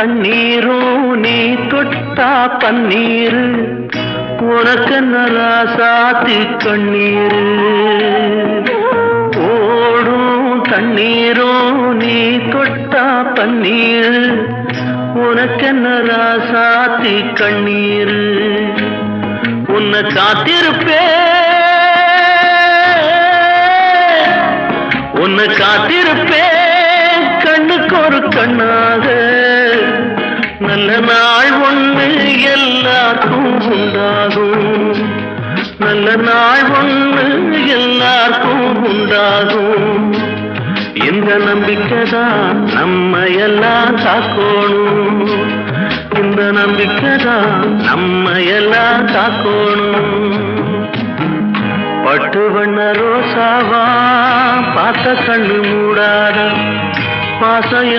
தண்ணீரும் நீ தொட்டா பன்னீரு உனக்கென்ன ராசாத்தி கண்ணீரு ஓடும் தண்ணீரும் நீ தொட்டா பன்னீரு உனக்கென்ன ராசாத்தி கண்ணீரு உன்னை காத்திருப்பேன் கண்ணுக்கு ஒரு கண்ணாக நல்ல நாள் ஒண்ணு எல்லாருக்கும் உண்டாகும் நல்ல நாள் ஒண்ணு எல்லாருக்கும் உண்டாகும் இந்த நம்பிக்கைதான் நம்ம எல்லாம் காக்கணும் இந்த நம்பிக்கைதான் நம்ம எல்லாம் காக்கணும் பட்டு வண்ண ரோசாவா பார்த்த கண்ணு மூடாத பாசம்